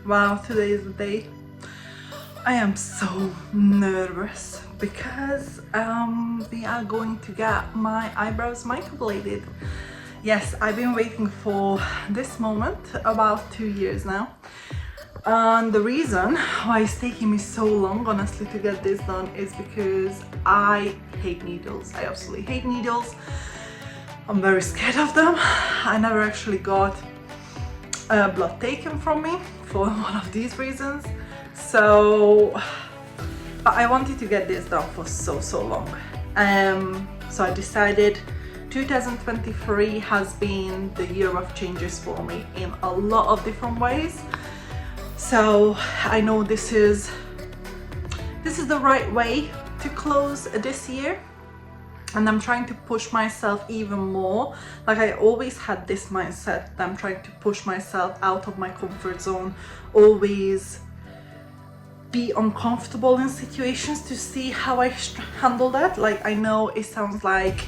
Wow, today is the day. I am so nervous because we are going to get my eyebrows microbladed. Yes, I've been waiting for this moment about 2 years now. And the reason why it's taking me so long, honestly, to get this done is because I hate needles. I absolutely hate needles. I'm very scared of them. I never actually got blood taken from me for one of these reasons. So I wanted to get this done for so long. So I decided 2023 has been the year of changes for me in a lot of different ways. So I know this is the right way to close this year, and I'm trying to push myself even more. Like, I always had this mindset that I'm trying to push myself out of my comfort zone, always be uncomfortable in situations to see how I handle that. Like, I know it sounds like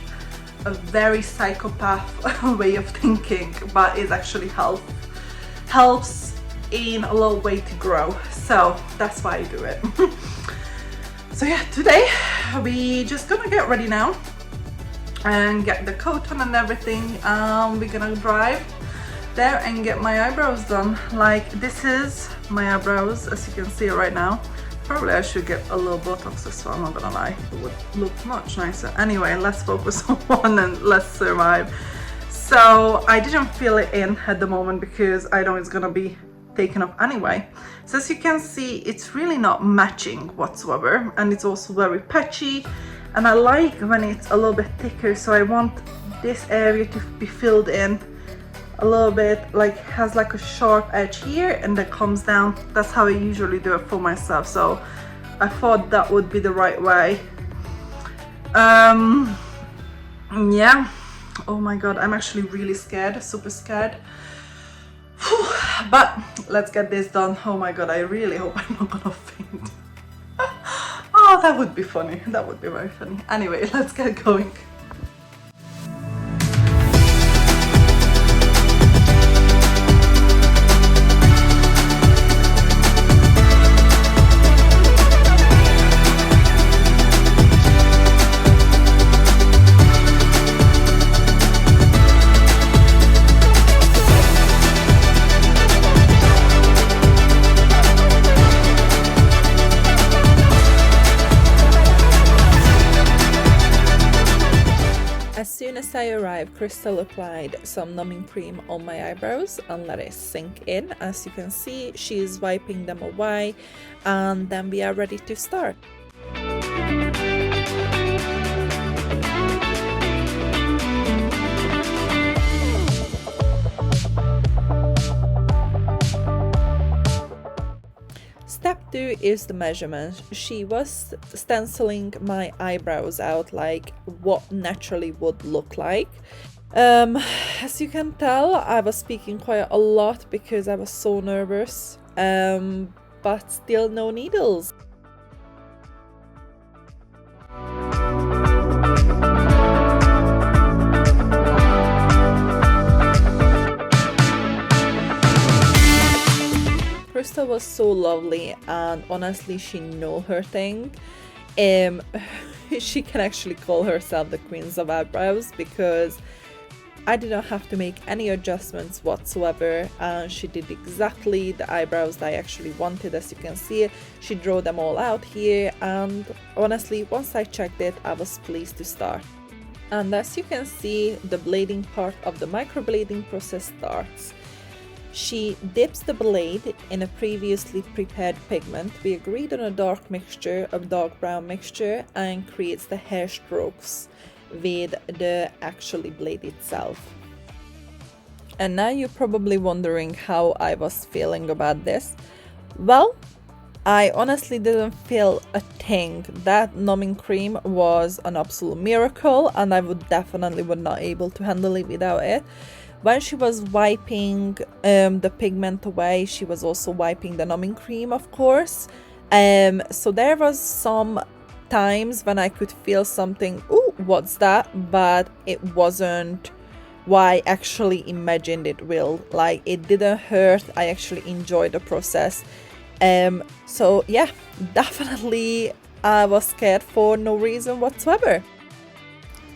a very psychopath way of thinking, but it actually helps in a little way to grow. So that's why I do it. So yeah, today we just gonna get ready now and get the coat on and everything. We're gonna drive there and get my eyebrows done. Like, this is my eyebrows as you can see right now. Probably I should get a little Botox as well, I'm not gonna lie, it would look much nicer. Anyway, let's focus on one and let's survive. So I didn't fill it in at the moment because I know it's gonna be taken off anyway. So as you can see, it's really not matching whatsoever, and it's also very patchy, and I like when it's a little bit thicker, so I want this area to be filled in a little bit, like has like a sharp edge here and then comes down. That's how I usually do it for myself, so I thought that would be the right way. Yeah, oh my god, I'm actually really scared, super scared. But let's get this done. Oh my god, I really hope I'm not gonna faint. Oh, that would be funny. That would be very funny. Anyway, let's get going. As soon as I arrived, Crystal applied some numbing cream on my eyebrows and let it sink in. As you can see, she is wiping them away, and then we are ready to start. Step 2 is the measurement. She was stenciling my eyebrows out like what naturally would look like. As you can tell, I was speaking quite a lot because I was so nervous, but still no needles. Crystal was so lovely, and honestly, she know her thing. She can actually call herself the Queens of Eyebrows because I did not have to make any adjustments whatsoever, and she did exactly the eyebrows that I actually wanted. As you can see, she drew them all out here, and honestly, once I checked it, I was pleased to start. And as you can see, the blading part of the microblading process starts. She dips the blade in a previously prepared pigment. We agreed on a dark brown mixture, and creates the hair strokes with the actually blade itself. And now you're probably wondering how I was feeling about this. Well, I honestly didn't feel a thing. That numbing cream was an absolute miracle, and I would not able to handle it without it. When she was wiping the pigment away, she was also wiping the numbing cream, of course. So there was some times when I could feel something, ooh, what's that? But it wasn't what I actually imagined it will. Like, it didn't hurt. I actually enjoyed the process. So yeah, definitely I was scared for no reason whatsoever.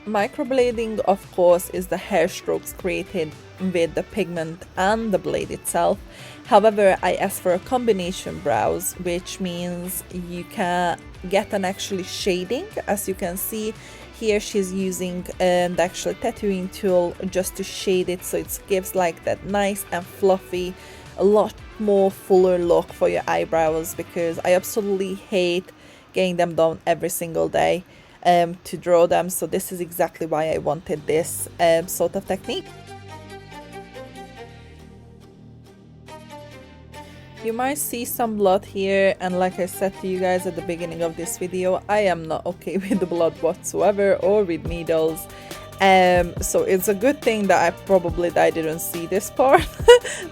Microblading, of course, is the hair strokes created with the pigment and the blade itself. However, I asked for a combination brows, which means you can get an actually shading. As you can see here, she's using the actual tattooing tool just to shade it, so it gives like that nice and fluffy, a lot more fuller look for your eyebrows, because I absolutely hate getting them done every single day to draw them. So this is exactly why I wanted this sort of technique. You might see some blood here, and like I said to you guys at the beginning of this video, I am not okay with the blood whatsoever, or with needles. So it's a good thing that I didn't see this part.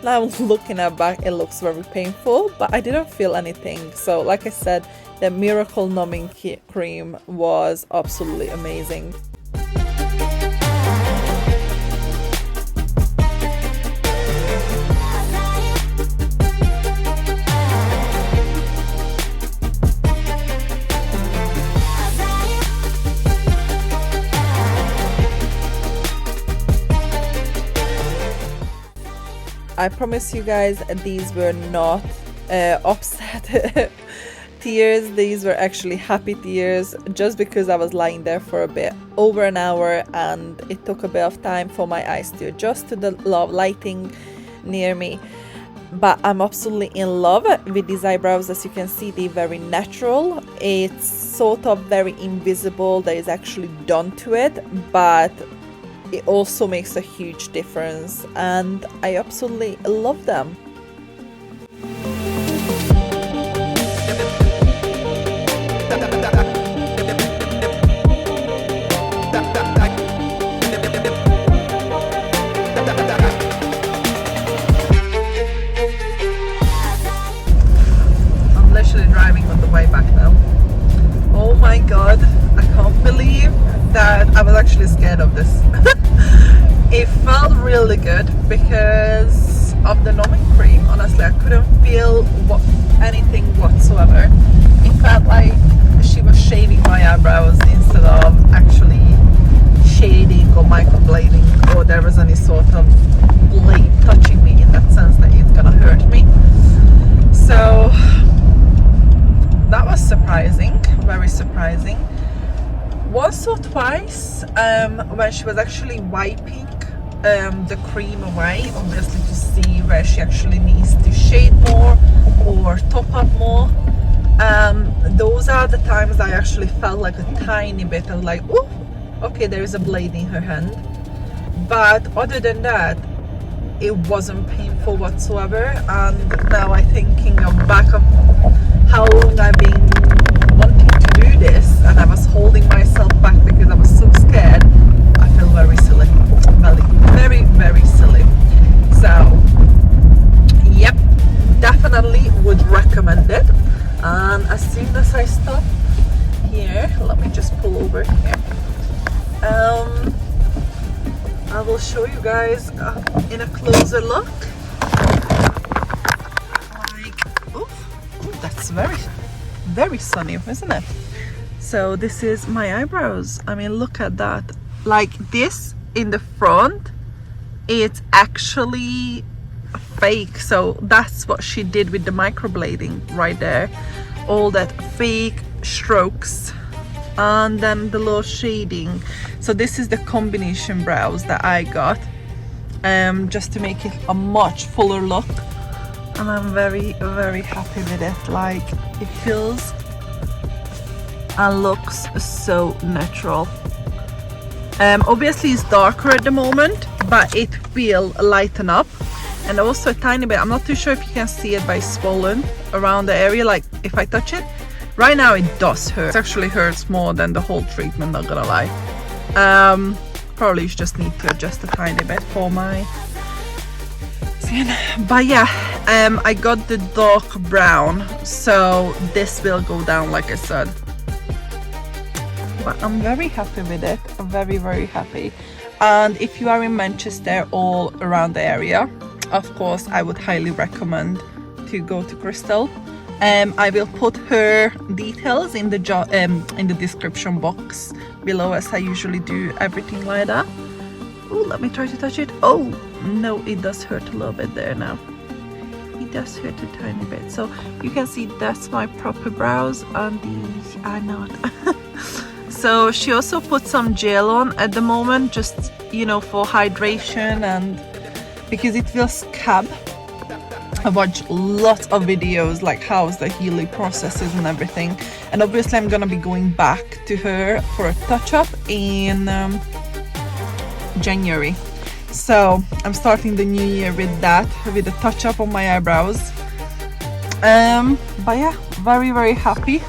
Now looking at back, it looks very painful, but I didn't feel anything. So like I said, the miracle numbing cream was absolutely amazing. I promise you guys, these were not upset tears. These were actually happy tears, just because I was lying there for a bit over an hour, and it took a bit of time for my eyes to adjust to the lighting near me. But I'm absolutely in love with these eyebrows. As you can see, they're very natural. It's sort of very invisible that is actually done to it, but it also makes a huge difference, and I absolutely love them. I'm literally driving on the way back now. Oh my god, I can't believe that I was actually scared of this. It felt really good because of the numbing cream. Honestly, I couldn't feel anything whatsoever. It felt like she was shaving my eyebrows instead of actually shading or microblading, or there was any sort of blade touching me in that sense that it's gonna hurt me. So that was surprising, very surprising. Once or twice when she was actually wiping the cream away, obviously to see where she actually needs to shade more or top up more, those are the times I actually felt like a tiny bit of like, oh, okay, there is a blade in her hand. But other than that, it wasn't painful whatsoever. And now I'm thinking back of how long I've been wanting to do this, and I was holding myself back because I was so scared. I feel very silly, very, very silly. So yep, definitely would recommend it. And as soon as I stop here, let me just pull over here, I will show you guys in a closer look. Like, ooh, that's very, very sunny, isn't it? So this is my eyebrows. I mean, look at that. Like, this in the front, it's actually fake. So that's what she did with the microblading right there. All that fake strokes and then the little shading. So this is the combination brows that I got, just to make it a much fuller look, and I'm very, very happy with it. Like, it feels and looks so natural. Obviously it's darker at the moment, but it will lighten up. And also a tiny bit, I'm not too sure if you can see it, but it's swollen around the area. Like, if I touch it right now, it does hurt. It actually hurts more than the whole treatment, not gonna lie. Probably just need to adjust a tiny bit for my skin. But yeah, I got the dark brown, so this will go down like I said. But I'm very happy with it. I'm very, very happy. And if you are in Manchester or around the area, of course I would highly recommend to go to Crystal. I will put her details in the description box below, as I usually do everything like that. Oh, let me try to touch it. Oh no, it does hurt a little bit there now. It does hurt a tiny bit. So you can see that's my proper brows, and these are not. So she also put some gel on at the moment, just, you know, for hydration and because it feels scab. I watched lots of videos like how's the healing processes and everything, and obviously I'm gonna be going back to her for a touch-up in January. So I'm starting the new year with that, with a touch-up on my eyebrows. But yeah, very happy.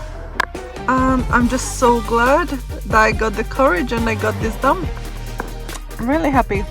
I'm just so glad that I got the courage and I got this done. Really happy.